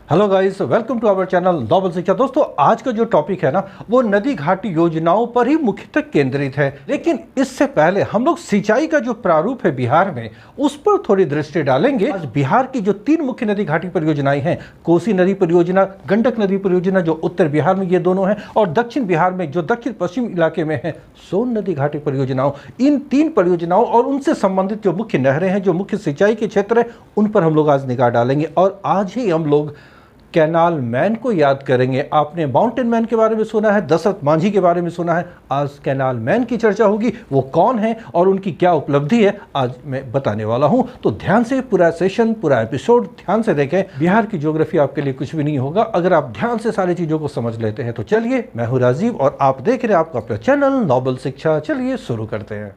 Hello guys, welcome to our channel noble Shiksha. दोस्तों, आज का जो टॉपिक है ना वो नदी घाटी योजनाओं पर ही मुख्यतः केंद्रित है। लेकिन इससे पहले हम लोग सिंचाई का जो प्रारूप है बिहार में उस पर थोड़ी दृष्टि डालेंगे। आज बिहार की जो 3 मुख्य नदी घाटी परियोजनाएं हैं, कोसी नदी परियोजना, गंडक नदी परियोजना जो उत्तर बिहार में ये दोनों हैं, और दक्षिण बिहार में जो दक्षिण पश्चिम इलाके में है सोन नदी घाटी परियोजनाओं, इन 3 परियोजनाओं और उनसे संबंधित जो मुख्य नहरें हैं, जो मुख्य सिंचाई के क्षेत्र है, उन पर हम लोग आज निगाह डालेंगे। और आज ही हम लोग कैनाल मैन को याद करेंगे। आपने माउंटेन मैन के बारे में सुना है, दशरथ मांझी के बारे में सुना है, आज कैनाल मैन की चर्चा होगी। वो कौन है और उनकी क्या उपलब्धि है आज मैं बताने वाला हूं। तो ध्यान से पूरा सेशन, पूरा एपिसोड ध्यान से देखें। बिहार की ज्योग्राफी आपके लिए कुछ भी नहीं होगा अगर आप ध्यान से सारी चीजों को समझ लेते हैं। तो चलिए, मैं हूं राजीव और आप देख रहे हैं आपका अपना चैनल नॉबल शिक्षा। चलिए शुरू करते हैं।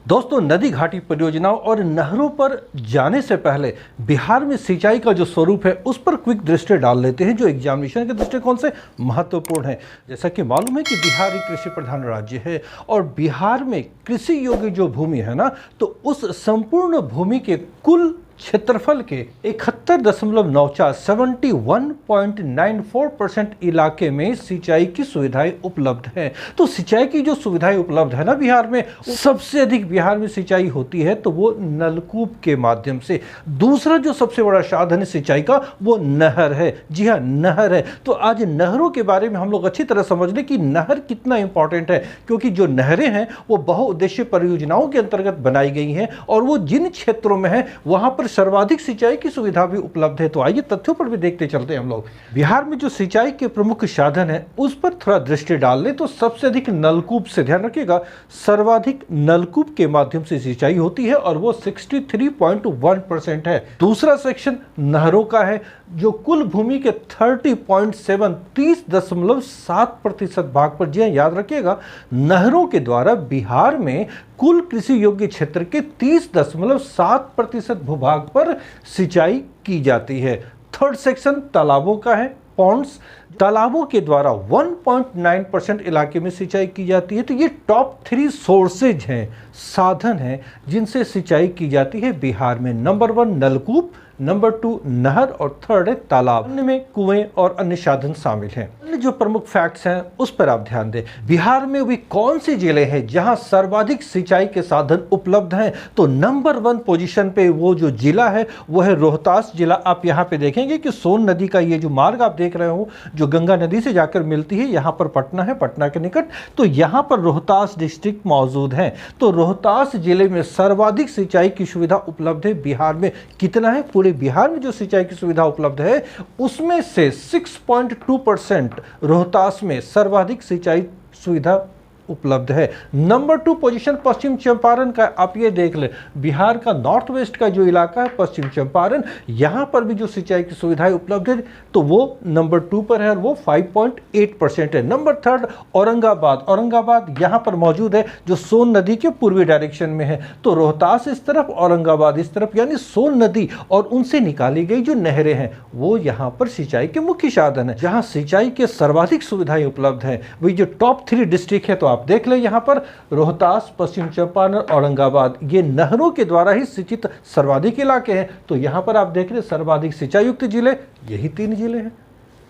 दोस्तों, नदी घाटी परियोजनाओं और नहरों पर जाने से पहले बिहार में सिंचाई का जो स्वरूप है उस पर क्विक दृष्टि डाल लेते हैं, जो एग्जामिनेशन के दृष्टिकोण से महत्वपूर्ण है। जैसा कि मालूम है कि बिहार एक कृषि प्रधान राज्य है और बिहार में कृषि योग्य जो भूमि है ना, तो उस संपूर्ण भूमि के कुल क्षेत्रफल के 71.94 71.94% इलाके में सिंचाई की सुविधाएं उपलब्ध हैं। तो सिंचाई की जो सुविधाएं उपलब्ध है ना बिहार में, सबसे अधिक बिहार में सिंचाई होती है तो वो नलकूप के माध्यम से। दूसरा जो सबसे बड़ा साधन है सिंचाई का वो नहर है। जी हाँ, नहर है। तो आज नहरों के बारे में हम लोग अच्छी तरह समझ लें कि नहर कितना इंपॉर्टेंट है, क्योंकि जो नहरें हैं वो बहुउद्देशीय परियोजनाओं के अंतर्गत बनाई गई हैं और वो जिन क्षेत्रों में है वहां पर सर्वाधिक सिंचाई की सुविधा भी उपलब्ध है। तो आइए तथ्यों पर भी देखते चलते हैं हम लोग। बिहार में जो सिंचाई के प्रमुख साधन है उस पर थोड़ा दृष्टि डाल ले तो सबसे अधिक नलकूप से, ध्यान रखिएगा, सर्वाधिक नलकूप के माध्यम से सिंचाई होती है और वो 63.1% है। दूसरा सेक्शन नहरों का है, जो कुल भूमि के 30.7% भाग पर, जी याद रखिएगा, नहरों के द्वारा बिहार में कुल कृषि योग्य क्षेत्र के 30.7% भूभाग पर सिंचाई की जाती है। थर्ड सेक्शन तालाबों का है, पॉन्ड्स, तालाबों के द्वारा 1.9% इलाके में सिंचाई की जाती है। तो ये टॉप 3 सोर्सेज हैं, साधन हैं जिनसे सिंचाई की जाती है बिहार में। नंबर 1 नलकूप, नंबर 2 नहर और थर्ड है तालाब। इनमें कुएं और अन्य साधन शामिल हैं। जो प्रमुख फैक्ट्स हैं उस पर आप ध्यान दें। बिहार में भी कौन से जिले हैं जहां सर्वाधिक सिंचाई के साधन उपलब्ध हैं? तो नंबर 1 पोजीशन पे वो जो जिला है वो है रोहतास जिला। आप यहां पे देखेंगे कि सोन नदी का ये जो मार्ग आप देख रहे हो, जो गंगा नदी से जाकर मिलती है, यहां पर पटना है, पटना के निकट, तो यहां पर रोहतास डिस्ट्रिक्ट मौजूद है। तो रोहतास जिले में सर्वाधिक सिंचाई की सुविधा उपलब्ध है बिहार में। कितना है? पूरे बिहार में जो सिंचाई की सुविधा उपलब्ध है उसमें से 6.2% रोहतास में सर्वाधिक सिंचाई सुविधा उपलब्ध है। नंबर 2 पोजीशन पश्चिम चंपारण का। आप ये देख ले, बिहार का नॉर्थ वेस्ट का जो इलाका है पश्चिम चंपारण, यहां पर भी जो सिंचाई की सुविधाएं उपलब्ध है तो वो नंबर 2 पर है और वो 5.8% है। नंबर 3 औरंगाबाद। औरंगाबाद यहां पर मौजूद है जो सोन नदी के पूर्वी डायरेक्शन में है। तो रोहतास इस तरफ, औरंगाबाद इस तरफ, यानी सोन नदी और उनसे निकाली गई जो नहरें हैं वो यहां पर सिंचाई के मुख्य साधन है, जहां सिंचाई के सर्वाधिक सुविधाएं उपलब्ध है। वही जो टॉप 3 डिस्ट्रिक्ट है, तो आप देख ले यहां पर रोहतास, पश्चिम चंपारण, औरंगाबाद, ये नहरों के द्वारा ही सिंचित सर्वाधिक इलाके हैं। तो यहां पर आप देख रहे सर्वाधिक सिंचाई युक्त जिले यही 3 जिले हैं।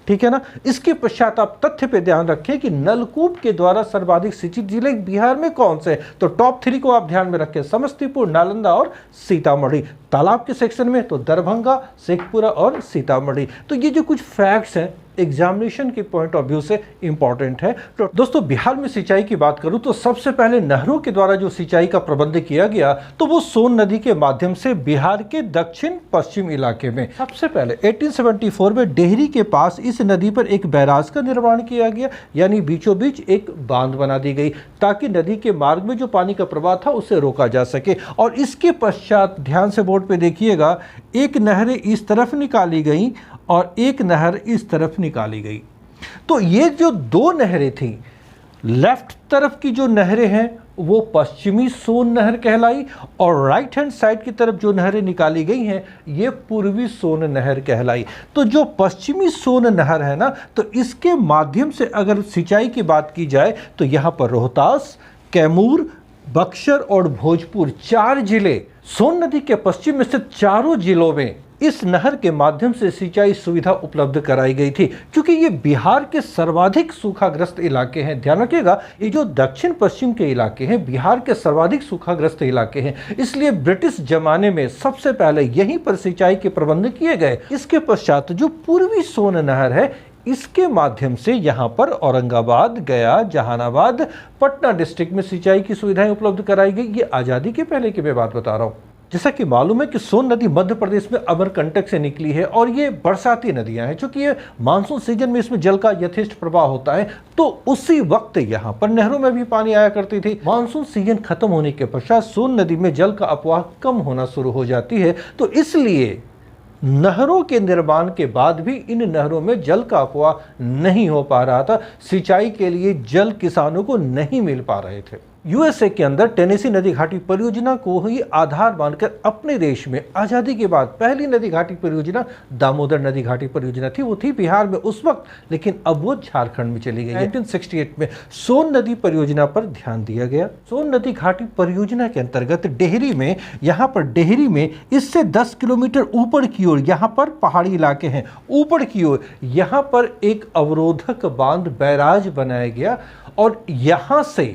ठीक है ना। इसके पश्चात आप तथ्य पे ध्यान रखें कि नलकूप के द्वारा सर्वाधिक सिंचित जिले बिहार में कौन से? तो टॉप 3 को आप ध्यान में रखें, समस्तीपुर, नालंदा और सीतामढ़ी। तालाब के सेक्शन में तो दरभंगा, शेखपुरा और सीतामढ़ी। तो ये जो कुछ फैक्ट्स हैं एग्जामिनेशन के पॉइंट ऑफ व्यू से इंपॉर्टेंट है। तो दोस्तों, बिहार में सिंचाई की बात करूं तो सबसे पहले नहरों के द्वारा जो सिंचाई का प्रबंध किया गया तो वो सोन नदी के माध्यम से बिहार के दक्षिण पश्चिम इलाके में। सबसे पहले 1874 में डेहरी के पास इस नदी पर एक बैराज का निर्माण किया गया, यानी बीचों बीच एक बांध बना दी गई ताकि नदी के मार्ग में जो पानी का प्रवाह था उसे रोका जा सके। और इसके पश्चात ध्यान से बोर्ड पे देखिएगा, एक नहरें इस तरफ निकाली गई और एक नहर इस तरफ निकाली गई। तो ये जो 2 नहरें थी, लेफ्ट तरफ की जो नहरें हैं वो पश्चिमी सोन नहर कहलाई और राइट हैंड साइड की तरफ जो नहरें निकाली गई हैं ये पूर्वी सोन नहर कहलाई। तो जो पश्चिमी सोन नहर है ना, तो इसके माध्यम से अगर सिंचाई की बात की जाए तो यहाँ पर रोहतास, कैमूर, बक्सर और भोजपुर 4 जिले सोन नदी के पश्चिम में स्थित चारों जिलों में इस नहर के माध्यम से सिंचाई सुविधा उपलब्ध कराई गई थी, क्योंकि ये बिहार के सर्वाधिक सूखाग्रस्त इलाके हैं। ध्यान रखिएगा, ये जो दक्षिण पश्चिम के इलाके हैं बिहार के सर्वाधिक सूखाग्रस्त इलाके हैं, इसलिए ब्रिटिश जमाने में सबसे पहले यहीं पर सिंचाई के प्रबंध किए गए। इसके पश्चात जो पूर्वी सोन नहर है, इसके माध्यम से यहाँ पर औरंगाबाद, गया, जहानाबाद, पटना डिस्ट्रिक्ट में सिंचाई की सुविधाएं उपलब्ध कराई गई। ये आज़ादी के पहले की मैं बात बता रहा हूँ। जैसा कि मालूम है कि सोन नदी मध्य प्रदेश में अमरकंटक से निकली है और ये बरसाती नदियां हैं। चूंकि ये मानसून सीजन में इसमें जल का यथेष्ट प्रवाह होता है, तो उसी वक्त यहाँ पर नहरों में भी पानी आया करती थी। मानसून सीजन खत्म होने के पश्चात सोन नदी में जल का अपवाह कम होना शुरू हो जाती है, तो इसलिए नहरों के निर्माण के बाद भी इन नहरों में जल का अपवाह नहीं हो पा रहा था। सिंचाई के लिए जल किसानों को नहीं मिल पा रहे थे। यूएसए के अंदर टेनेसी नदी घाटी परियोजना को ही आधार मानकर अपने देश में आज़ादी के बाद पहली नदी घाटी परियोजना दामोदर नदी घाटी परियोजना थी। वो थी बिहार में उस वक्त, लेकिन अब वो झारखंड में चली गई। 1968 में सोन नदी परियोजना पर ध्यान दिया गया। सोन नदी घाटी परियोजना के अंतर्गत डेहरी में, यहाँ पर डेहरी में इससे 10 किलोमीटर ऊपर की ओर यहाँ पर पहाड़ी इलाके हैं, ऊपर की ओर यहाँ पर एक अवरोधक बांध बैराज बनाया गया और यहाँ से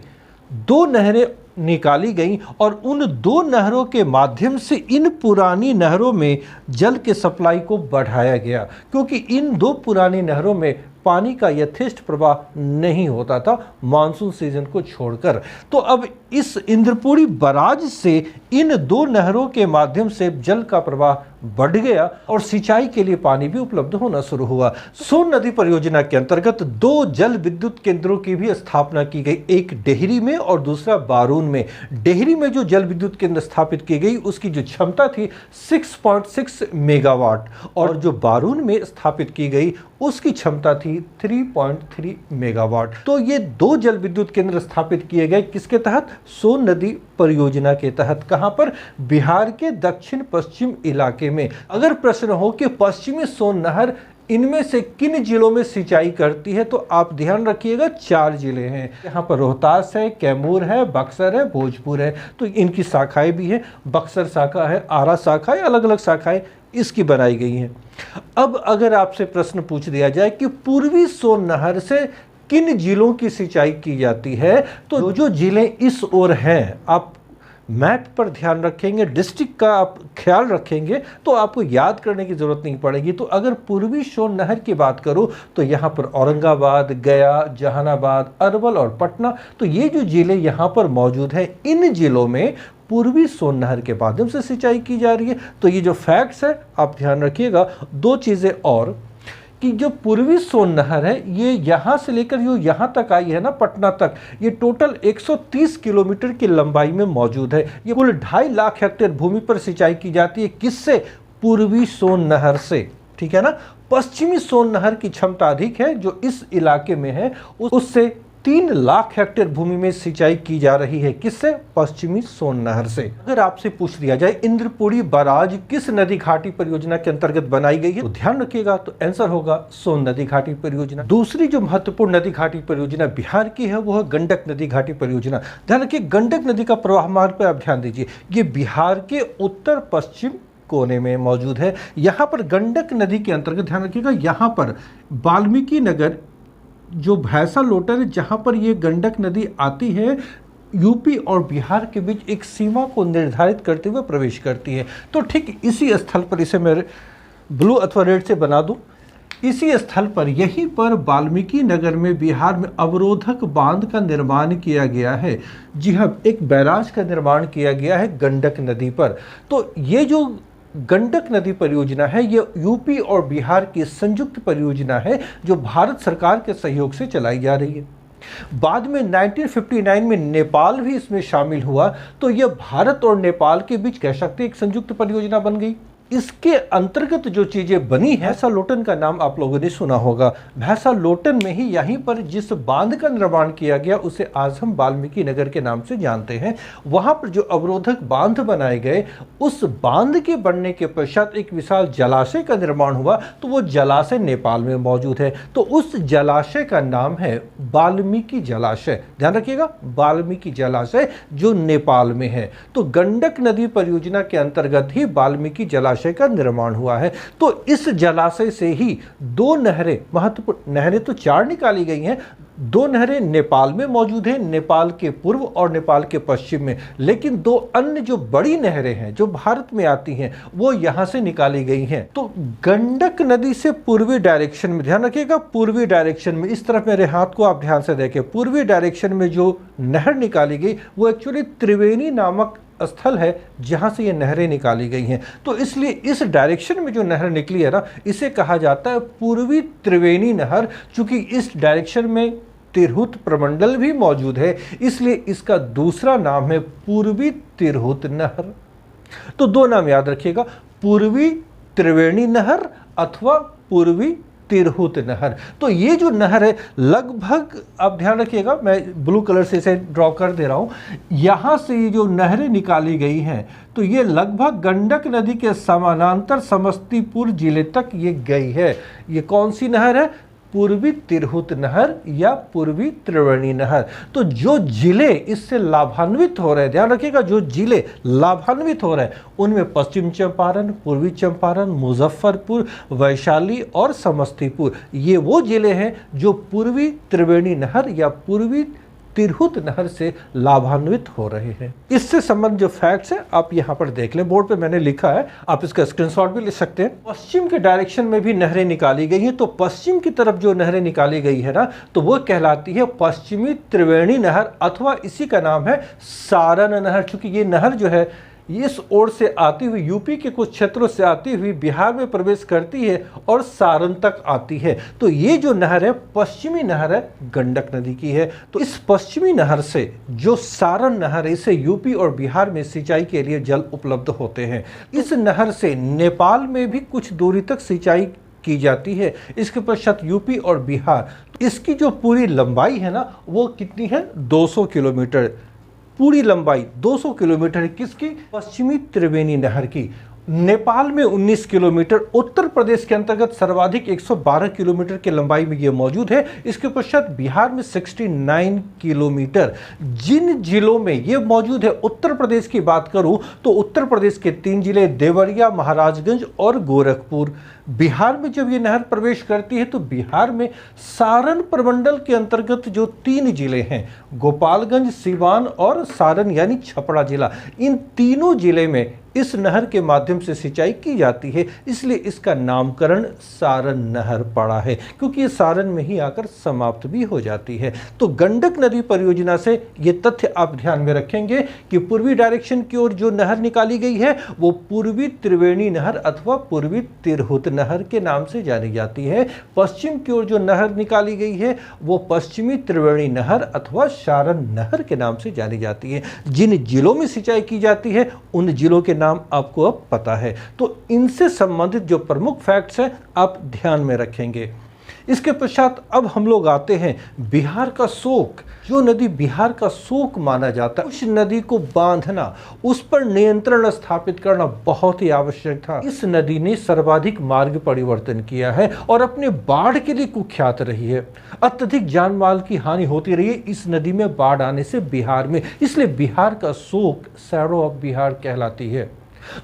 2 नहरें निकाली गई और उन 2 नहरों के माध्यम से इन पुरानी नहरों में जल के सप्लाई को बढ़ाया गया, क्योंकि इन 2 पुरानी नहरों में पानी का यथेष्ट प्रवाह नहीं होता था मानसून सीजन को छोड़कर। तो अब इस इंद्रपुरी बराज से इन 2 नहरों के माध्यम से जल का प्रवाह बढ़ गया और सिंचाई के लिए पानी भी उपलब्ध होना शुरू हुआ। सोन नदी परियोजना के अंतर्गत 2 जल विद्युत केंद्रों की भी स्थापना की गई, एक डेहरी में और दूसरा बारून में। डेहरी में जो जल विद्युत केंद्र स्थापित की गई उसकी जो क्षमता थी 6.6 मेगावाट और जो बारून में स्थापित की गई उसकी क्षमता थी 3.3 मेगावाट। तो ये 2 जल विद्युत केंद्र स्थापित किए गए किसके तहत? सोन नदी परियोजना के तहत। कहां पर? बिहार के दक्षिण पश्चिम इलाके में। अगर प्रश्न हो कि पश्चिमी सोन नहर इनमें से किन जिलों में सिंचाई करती है, तो आप ध्यान रखिएगा 4 जिले हैं। यहाँ पर रोहतास है, कैमूर है, बक्सर है, भोजपुर है। तो इनकी शाखाएं भी हैं, बक्सर शाखा है, आरा शाखा है, अलग अलग शाखाएं इसकी बनाई गई हैं। अब अगर आपसे प्रश्न पूछ दिया जाए कि पूर्वी सोन नहर से किन जिलों की सिंचाई की जाती है, तो जो जिले इस ओर हैं, आप मैप पर ध्यान रखेंगे, डिस्ट्रिक्ट का आप ख्याल रखेंगे तो आपको याद करने की जरूरत नहीं पड़ेगी। तो अगर पूर्वी सोन नहर की बात करूं तो यहाँ पर औरंगाबाद, गया, जहानाबाद, अरवल और पटना, तो ये जो जिले यहाँ पर मौजूद हैं, इन जिलों में पूर्वी सोन नहर के माध्यम से सिंचाई की जा रही है। तो ये जो फैक्ट्स है आप ध्यान रखिएगा। 2 चीज़ें और कि जो पूर्वी सोन नहर है ये यहाँ से लेकर जो यहाँ तक आई है ना, पटना तक, ये टोटल 130 किलोमीटर की लंबाई में मौजूद है। ये कुल 2.5 लाख हेक्टेयर भूमि पर सिंचाई की जाती है। किससे? पूर्वी सोन नहर से। ठीक है ना। पश्चिमी सोन नहर की क्षमता अधिक है जो इस इलाके में है, उससे 3 लाख हेक्टेयर भूमि में सिंचाई की जा रही है। किससे? पश्चिमी सोन नहर से। अगर आपसे पूछ दिया जाए इंद्रपुरी बराज किस नदी घाटी परियोजना के अंतर्गत बनाई गई है, तो ध्यान रखिएगा, तो आंसर होगा सोन नदी घाटी परियोजना। दूसरी जो महत्वपूर्ण नदी घाटी परियोजना बिहार की है वो है गंडक नदी घाटी परियोजना। ध्यान रखिए, गंडक नदी का प्रवाह मार्ग पर आप ध्यान दीजिए, ये बिहार के उत्तर पश्चिम कोने में मौजूद है। यहाँ पर गंडक नदी के अंतर्गत ध्यान रखिएगा, यहाँ पर वाल्मीकि नगर जो भैंसा लोटर है, जहाँ पर ये गंडक नदी आती है, यूपी और बिहार के बीच एक सीमा को निर्धारित करते हुए प्रवेश करती है। तो ठीक इसी स्थल पर, इसे मैं ब्लू अथवा रेड से बना दूं, इसी स्थल पर, यहीं पर वाल्मीकि नगर में बिहार में अवरोधक बांध का निर्माण किया गया है। जी हाँ, एक बैराज का निर्माण किया गया है गंडक नदी पर। तो ये जो गंडक नदी परियोजना है ये यूपी और बिहार की संयुक्त परियोजना है जो भारत सरकार के सहयोग से चलाई जा रही है। बाद में 1959 में नेपाल भी इसमें शामिल हुआ, तो यह भारत और नेपाल के बीच कह सकते हैं एक संयुक्त परियोजना बन गई। इसके अंतर्गत जो चीजें बनी है, भैंसा लोटन का नाम आप लोगों ने सुना होगा। भैंसा लोटन में ही यहीं पर जिस बांध का निर्माण किया गया उसे आज हम वाल्मीकि नगर के नाम से जानते हैं। वहां पर जो अवरोधक बांध बनाए गए, उस बांध के बनने के पश्चात एक विशाल जलाशय का निर्माण हुआ, तो वो जलाशय नेपाल में मौजूद है। तो उस जलाशय का नाम है वाल्मीकि जलाशय। ध्यान रखिएगा, वाल्मीकि जलाशय जो नेपाल में है। तो गंडक नदी परियोजना के अंतर्गत ही वाल्मीकि जलाशय का निर्माण हुआ है। तो इस जलाशय से ही दो नहरें, महत्वपूर्ण नहरें तो 4 निकाली गई हैं, 2 नहरें नेपाल में मौजूद हैं, नेपाल के पूर्व और नेपाल के पश्चिम में, लेकिन 2 अन्य जो बड़ी नहरें हैं जो भारत में आती हैं वो यहां से निकाली गई हैं। तो गंडक नदी से पूर्वी डायरेक्शन में, ध्यान रखिएगा, पूर्वी डायरेक्शन में, इस तरफ मेरे हाथ को आप ध्यान से देखें, पूर्वी डायरेक्शन में जो नहर निकाली गई वो एक्चुअली त्रिवेणी नामक स्थल है जहां से ये नहरें निकाली गई हैं। तो इसलिए इस डायरेक्शन में जो नहर निकली है ना, इसे कहा जाता है पूर्वी त्रिवेणी नहर। चूंकि इस डायरेक्शन में तिरहुत प्रमंडल भी मौजूद है, इसलिए इसका दूसरा नाम है पूर्वी तिरहुत नहर। तो 2 नाम याद रखिएगा, पूर्वी त्रिवेणी नहर अथवा पूर्वी तिरहुत नहर। तो ये जो नहर है लगभग, आप ध्यान रखिएगा, मैं ब्लू कलर से इसे ड्रॉ कर दे रहा हूं, यहां से ये जो नहरें निकाली गई हैं तो ये लगभग गंडक नदी के समानांतर समस्तीपुर जिले तक ये गई है। ये कौन सी नहर है? पूर्वी तिरहुत नहर या पूर्वी त्रिवेणी नहर। तो जो जिले इससे लाभान्वित हो रहे हैं, ध्यान रखिएगा, जो जिले लाभान्वित हो रहे हैं उनमें पश्चिम चंपारण, पूर्वी चंपारण, मुजफ्फरपुर, वैशाली और समस्तीपुर, ये वो जिले हैं जो पूर्वी त्रिवेणी नहर या पूर्वी तिरहुत नहर से लाभान्वित हो रहे हैं। इससे संबंधित जो फैक्ट्स हैं आप यहां पर देख लें, बोर्ड पे मैंने लिखा है, आप इसका स्क्रीनशॉट भी ले सकते हैं। पश्चिम के डायरेक्शन में भी नहरें निकाली गई हैं। तो पश्चिम की तरफ जो नहरें निकाली गई है ना, तो वो कहलाती है पश्चिमी त्रिवेणी नहर अथवा इसी का नाम है सारण नहर। चूंकि ये नहर जो है इस ओर से आती हुई यूपी के कुछ क्षेत्रों से आती हुई बिहार में प्रवेश करती है और सारण तक आती है। तो ये जो नहर है पश्चिमी नहर है, गंडक नदी की है। तो इस पश्चिमी नहर से जो सारण नहर है, इसे यूपी और बिहार में सिंचाई के लिए जल उपलब्ध होते हैं। इस नहर से नेपाल में भी कुछ दूरी तक सिंचाई की जाती है। इसके पश्चात यूपी और बिहार, इसकी जो पूरी लंबाई है ना वो कितनी है? 200 किलोमीटर। पूरी लंबाई 200 किलोमीटर है किसकी? पश्चिमी त्रिवेणी नहर की। नेपाल में 19 किलोमीटर, उत्तर प्रदेश के अंतर्गत सर्वाधिक 112 किलोमीटर की लंबाई में यह मौजूद है। इसके पश्चात बिहार में 69 किलोमीटर। जिन जिलों में यह मौजूद है, उत्तर प्रदेश की बात करूं तो उत्तर प्रदेश के 3 जिले देवरिया, महाराजगंज और गोरखपुर। बिहार में जब ये नहर प्रवेश करती है तो बिहार में सारण प्रमंडल के अंतर्गत जो 3 जिले हैं, गोपालगंज, सिवान और सारण यानी छपरा जिला, इन तीनों जिले में इस नहर के माध्यम से सिंचाई की जाती है। इसलिए इसका नामकरण सारण नहर पड़ा है, क्योंकि ये सारण में ही आकर समाप्त भी हो जाती है। तो गंडक नदी परियोजना से ये तथ्य आप ध्यान में रखेंगे कि पूर्वी डायरेक्शन की ओर जो नहर निकाली गई है वो पूर्वी त्रिवेणी नहर अथवा पूर्वी तिरहुत नहर के नाम से जानी जाती है। पश्चिम की ओर जो नहर निकाली गई है वो पश्चिमी त्रिवेणी नहर अथवा सारण नहर के नाम से जानी जाती है। जिन जिलों में सिंचाई की जाती है उन जिलों के नाम आपको अब पता है। तो इनसे संबंधित जो प्रमुख फैक्ट्स हैं आप ध्यान में रखेंगे। इसके पश्चात अब हम लोग आते हैं बिहार का शोक। जो नदी बिहार का शोक माना जाता है, उस नदी को बांधना, उस पर नियंत्रण स्थापित करना बहुत ही आवश्यक था। इस नदी ने सर्वाधिक मार्ग परिवर्तन किया है और अपने बाढ़ के लिए कुख्यात रही है। अत्यधिक जान माल की हानि होती रही है इस नदी में बाढ़ आने से बिहार में, इसलिए बिहार का शोक, शैडो ऑफ बिहार कहलाती है।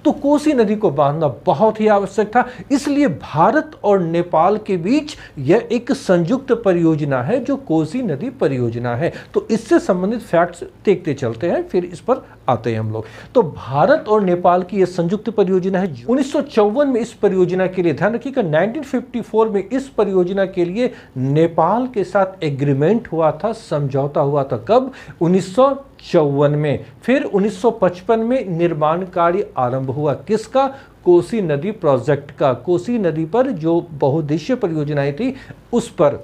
तो कोसी नदी को बांधना बहुत ही आवश्यक था, इसलिए भारत और नेपाल के बीच यह एक संयुक्त परियोजना है जो कोसी नदी परियोजना है। तो इससे संबंधित फैक्ट्स देखते चलते हैं, फिर इस पर आते हैं हम लोग। तो भारत और नेपाल की यह संयुक्त परियोजना है। 1954 में इस परियोजना के लिए, ध्यान रखिएगा, 1954 में इस परियोजना के लिए नेपाल के साथ एग्रीमेंट हुआ था, समझौता हुआ था। कब? 1954 में। फिर 1955 में निर्माण कार्य आरंभ हुआ। किसका? कोसी नदी प्रोजेक्ट का। कोसी नदी पर जो बहुउद्देशीय परियोजनाएं थी उस पर।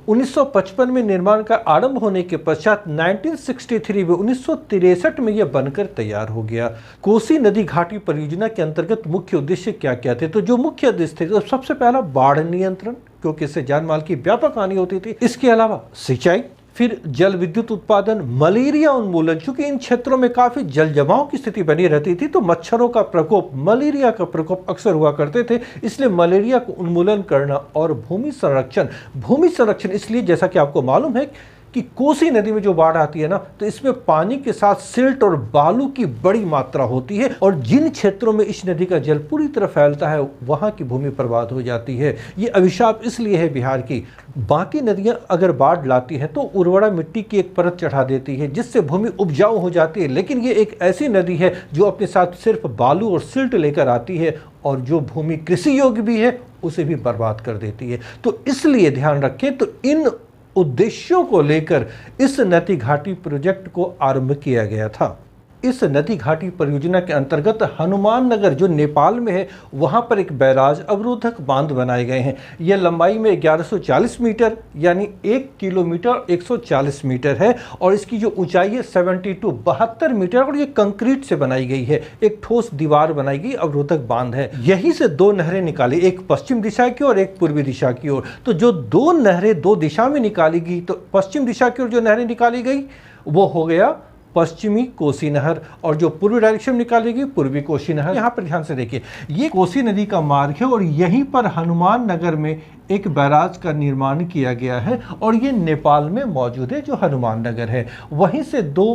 1955 में निर्माण का आरंभ होने के पश्चात 1963 में 1963 में यह बनकर तैयार हो गया। कोसी नदी घाटी परियोजना के अंतर्गत मुख्य उद्देश्य क्या क्या थे? तो जो मुख्य उद्देश्य थे, तो सबसे पहला बाढ़ नियंत्रण, क्योंकि इससे जान माल की व्यापक हानि होती थी। इसके अलावा सिंचाई, फिर जल विद्युत उत्पादन, मलेरिया उन्मूलन, चूंकि इन क्षेत्रों में काफी जल जमाव की स्थिति बनी रहती थी तो मच्छरों का प्रकोप, मलेरिया का प्रकोप अक्सर हुआ करते थे, इसलिए मलेरिया को उन्मूलन करना। और भूमि संरक्षण इसलिए, जैसा कि आपको मालूम है कि कोसी नदी में जो बाढ़ आती है ना, तो इसमें पानी के साथ सिल्ट और बालू की बड़ी मात्रा होती है, और जिन क्षेत्रों में इस नदी का जल पूरी तरह फैलता है वहां की भूमि बर्बाद हो जाती है। ये अभिशाप इसलिए है बिहार की। बाकी नदियां अगर बाढ़ लाती हैं तो उर्वरा मिट्टी की एक परत चढ़ा देती है, जिससे भूमि उपजाऊ हो जाती है, लेकिन ये एक ऐसी नदी है जो अपने साथ सिर्फ बालू और सिल्ट लेकर आती है, और जो भूमि कृषि योग्य भी है उसे भी बर्बाद कर देती है। तो इसलिए ध्यान रखें, तो इन उद्देश्यों को लेकर इस नदी घाटी प्रोजेक्ट को आरंभ किया गया था। इस नदी घाटी परियोजना के अंतर्गत हनुमान नगर जो नेपाल में है, वहां पर एक बैराज अवरोधक बांध बनाए गए हैं। यह लंबाई में 1140 मीटर यानी 1 किलोमीटर 140 मीटर है, और इसकी जो ऊंचाई है 72 मीटर, और ये कंक्रीट से बनाई गई है। एक ठोस दीवार बनाई गई अवरोधक बांध है। यहीं से दो नहरें निकाली, एक पश्चिम दिशा की और एक पूर्वी दिशा की ओर। तो जो दो नहरें दो दिशा में निकाली गई, तो पश्चिम दिशा की ओर जो नहरें निकाली गई वो हो गया पश्चिमी कोसी नहर, और जो पूर्वी डायरेक्शन में निकाली गई पूर्वी कोसी नहर। यहाँ पर ध्यान से देखिए, ये कोसी नदी का मार्ग है, और यहीं पर हनुमान नगर में एक बैराज का निर्माण किया गया है, और ये नेपाल में मौजूद है जो हनुमान नगर है। वहीं से दो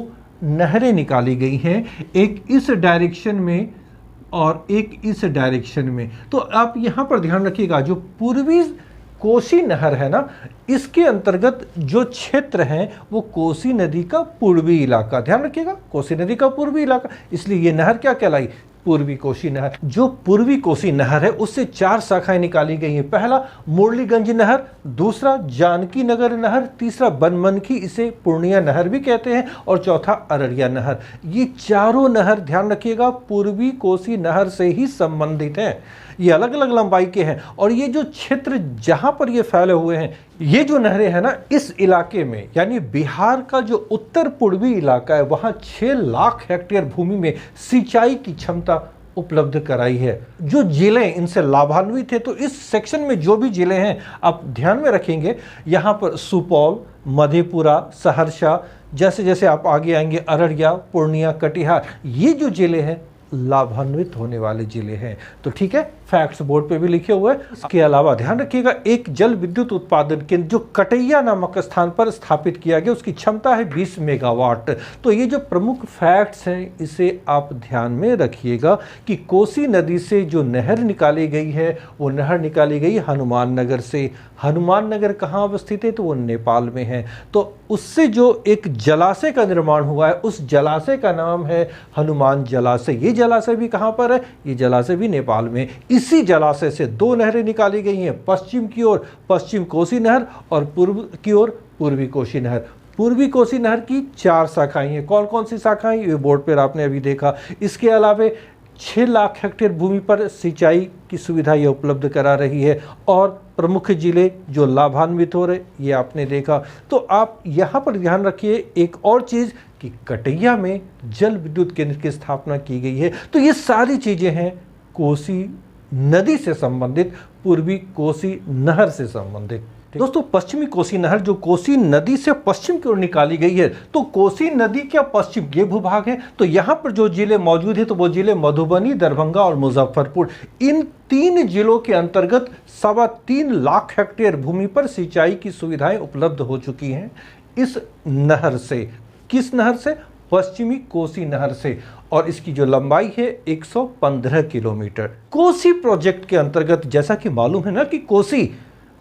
नहरें निकाली गई हैं, एक इस डायरेक्शन में और एक इस डायरेक्शन में। तो आप यहाँ पर ध्यान रखिएगा, जो पूर्वी कोसी नहर है ना, इसके अंतर्गत जो क्षेत्र है वो कोसी नदी का पूर्वी इलाका, ध्यान रखिएगा, कोसी नदी का पूर्वी इलाका, इसलिए ये नहर क्या कहलाई? पूर्वी कोसी नहर। जो पूर्वी कोसी नहर है उससे 4 शाखाएं निकाली गई हैं। पहला मुरलीगंज नहर, दूसरा जानकी नगर नहर, तीसरा बनमनखी, इसे पूर्णिया नहर भी कहते हैं, और चौथा अररिया नहर। ये चारों नहर, ध्यान रखिएगा, पूर्वी कोसी नहर से ही संबंधित हैं। ये अलग अलग लंबाई के हैं, और ये जो क्षेत्र जहां पर ये फैले हुए हैं, ये जो नहरें हैं ना, इस इलाके में यानी बिहार का जो उत्तर पूर्वी इलाका है, वहां 6 लाख हेक्टेयर भूमि में सिंचाई की क्षमता उपलब्ध कराई है। जो जिले इनसे लाभान्वित है, तो इस सेक्शन में जो भी जिले हैं आप ध्यान में रखेंगे, यहाँ पर सुपौल, मधेपुरा, सहरसा, जैसे जैसे आप आगे आएंगे अररिया, पूर्णिया, कटिहार, ये जो जिले हैं लाभान्वित होने वाले जिले हैं। तो ठीक है, फैक्ट्स बोर्ड पे भी लिखे हुए हैं। इसके अलावा ध्यान रखिएगा, एक जल विद्युत उत्पादन केंद्र जो कटैया नामक स्थान पर स्थापित किया गया, उसकी क्षमता है 20 मेगावाट। तो ये जो प्रमुख फैक्ट्स हैं इसे आप ध्यान में रखिएगा कि कोसी नदी से जो नहर निकाली गई है वो नहर निकाली गई हनुमान नगर से। हनुमान नगर कहाँ अवस्थित है? तो वो नेपाल में है। तो उससे जो एक जलाशय का निर्माण हुआ है, उस जलाशय का नाम है हनुमान जलाशय। ये जलाशय भी कहाँ पर है? ये जलाशय भी नेपाल में। इसी जलाशय से 2 नहरें निकाली गई हैं, पश्चिम की ओर पश्चिम कोसी नहर और पूर्व की ओर पूर्वी कोसी नहर। पूर्वी कोसी नहर की 4 शाखाएं हैं। कौन कौन सी शाखाएं? ये बोर्ड पर आपने अभी देखा। इसके अलावा 6 लाख हेक्टेयर भूमि पर सिंचाई की सुविधा ये उपलब्ध करा रही है, और प्रमुख जिले जो लाभान्वित हो रहे ये आपने देखा। तो आप यहाँ पर ध्यान रखिए एक और चीज़ कि कटैया में जल विद्युत केंद्र की स्थापना की गई है। तो ये सारी चीज़ें हैं कोसी नदी से संबंधित, पूर्वी कोसी नहर से संबंधित। दोस्तों, पश्चिमी कोसी नहर जो कोसी नदी से पश्चिम की ओर निकाली गई है, तो कोसी नदी क्या पश्चिम ये भूभाग है। तो यहाँ पर जो जिले मौजूद है तो वो जिले मधुबनी, दरभंगा और मुजफ्फरपुर। इन 3 जिलों के अंतर्गत 3.25 लाख हेक्टेयर भूमि पर सिंचाई की सुविधाएं उपलब्ध हो चुकी हैं इस नहर से। किस नहर से? पश्चिमी कोसी नहर से, और इसकी जो लंबाई है 115 किलोमीटर। कोसी प्रोजेक्ट के अंतर्गत जैसा कि मालूम है ना कि कोसी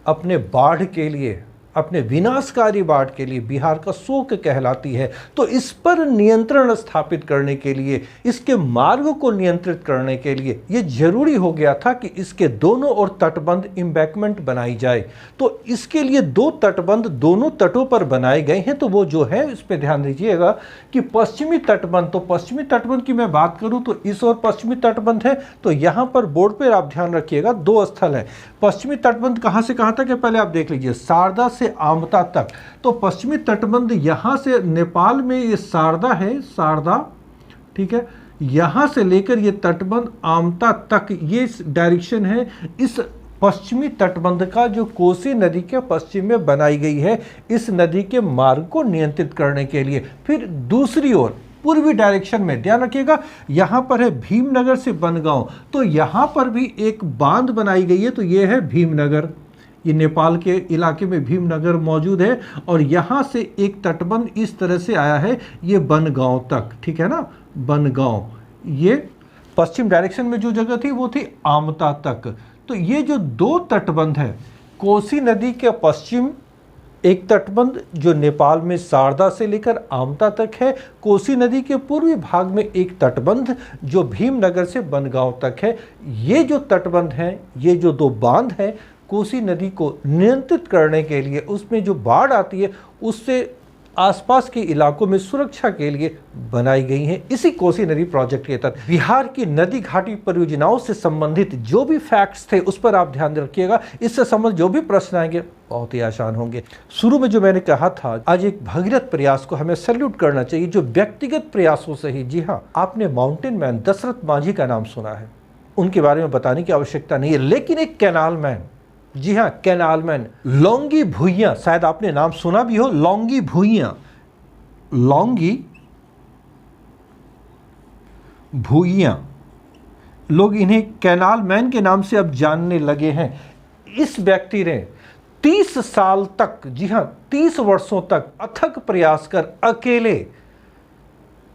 अपने बाढ़ के लिए, अपने विनाशकारी बाढ़ के लिए बिहार का शोक कहलाती है। तो इस पर नियंत्रण स्थापित करने के लिए, इसके मार्ग को नियंत्रित करने के लिए ये जरूरी हो गया था कि इसके दोनों ओर तटबंध एम्बैंकमेंट बनाई जाए। तो इसके लिए 2 तटबंध दोनों तटों पर बनाए गए हैं। तो वो जो है, इस पर ध्यान दीजिएगा कि पश्चिमी तटबंध, तो पश्चिमी तटबंध की मैं बात करूं तो इस ओर पश्चिमी तटबंध है। तो यहाँ पर बोर्ड पर आप ध्यान रखिएगा 2 स्थल है। पश्चिमी तटबंध कहाँ से कहाँ तक है पहले आप देख लीजिए। शारदा से से आमता तक। तो पश्चिमी तटबंध यहाँ से नेपाल में ये शारदा है, शारदा, ठीक है, यहाँ से लेकर ये तटबंध आमता तक ये डायरेक्शन है इस पश्चिमी तटबंध का, जो कोसी नदी के पश्चिम में बनाई गई है इस नदी के मार्ग को नियंत्रित करने के लिए। फिर दूसरी ओर पूर्वी डायरेक्शन में ध्यान रखिएगा, यहाँ पर है भीमनगर से बनगांव, तो यहाँ पर भी एक बांध बनाई गई है, तो ये है भीमनगर, ये नेपाल के इलाके में भीमनगर मौजूद है। और यहाँ से एक तटबंध इस तरह से आया है ये बनगांव तक, ठीक है ना, बनगांव। ये पश्चिम डायरेक्शन में जो जगह थी वो थी आमता तक। तो ये जो दो तटबंध है, कोसी नदी के पश्चिम एक तटबंध जो नेपाल में शारदा से लेकर आमता तक है, कोसी नदी के पूर्वी भाग में एक तटबंध जो भीमनगर से बनगांव तक है। ये जो तटबंध हैं, ये जो दो बांध हैं, कोसी नदी को नियंत्रित करने के लिए, उसमें जो बाढ़ आती है उससे आसपास के इलाकों में सुरक्षा के लिए बनाई गई हैं इसी कोसी नदी प्रोजेक्ट के तहत। बिहार की नदी घाटी परियोजनाओं से संबंधित जो भी फैक्ट्स थे उस पर आप ध्यान रखिएगा, इससे संबंधित जो भी प्रश्न आएंगे बहुत ही आसान होंगे। शुरू में जो मैंने कहा था, आज एक भगीरथ प्रयास को हमें सैल्यूट करना चाहिए, जो व्यक्तिगत प्रयासों से ही, जी हाँ, आपने माउंटेन मैन दशरथ मांझी का नाम सुना है, उनके बारे में बताने की आवश्यकता नहीं है, लेकिन एक कैनाल मैन, जी हाँ, कैनाल मैन लौंगी भुइयां, शायद आपने नाम सुना भी हो, लौंगी भुइयां, लौंगी भुइयां, लोग इन्हें कैनाल मैन के नाम से अब जानने लगे हैं। इस व्यक्ति ने 30 साल तक, जी हाँ 30 वर्षों तक अथक प्रयास कर अकेले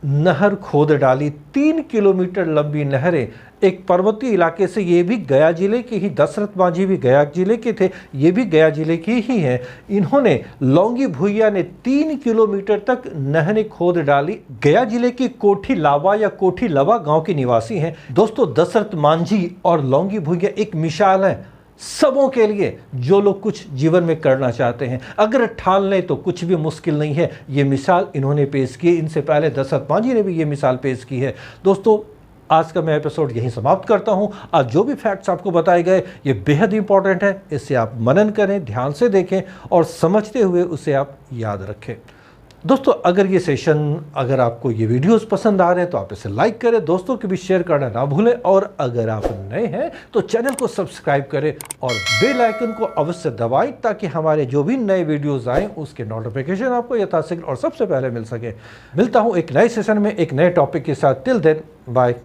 नहर खोद डाली। 3 किलोमीटर लंबी नहरें, एक पर्वतीय इलाके से, ये भी गया जिले के ही, दशरथ मांझी भी गया जिले के थे, ये भी गया जिले के ही हैं। इन्होंने, लौंगी भुइया ने 3 किलोमीटर तक नहरें खोद डाली। गया जिले के कोठी लावा या कोठी लवा गांव के निवासी हैं। दोस्तों, दशरथ मांझी और लौंगी भुइया एक मिसाल है सबों के लिए, जो लोग कुछ जीवन में करना चाहते हैं। अगर ठान लें तो कुछ भी मुश्किल नहीं है। ये मिसाल इन्होंने पेश की, इनसे पहले दशरथ मांझी ने भी ये मिसाल पेश की है। दोस्तों, आज का मैं एपिसोड यहीं समाप्त करता हूं। आज जो भी फैक्ट्स आपको बताए गए ये बेहद इंपॉर्टेंट है, इससे आप मनन करें, ध्यान से देखें और समझते हुए उसे आप याद रखें। दोस्तों, अगर ये सेशन, अगर आपको ये वीडियोस पसंद आ रहे हैं तो आप इसे लाइक करें, दोस्तों के बीच शेयर करना ना भूलें, और अगर आप नए हैं तो चैनल को सब्सक्राइब करें और बेल आइकन को अवश्य दबाएं ताकि हमारे जो भी नए वीडियोस आएँ उसके नोटिफिकेशन आपको यथाशीघ्र और सबसे पहले मिल सके। मिलता हूँ एक नए सेशन में एक नए टॉपिक के साथ। Till then, bye.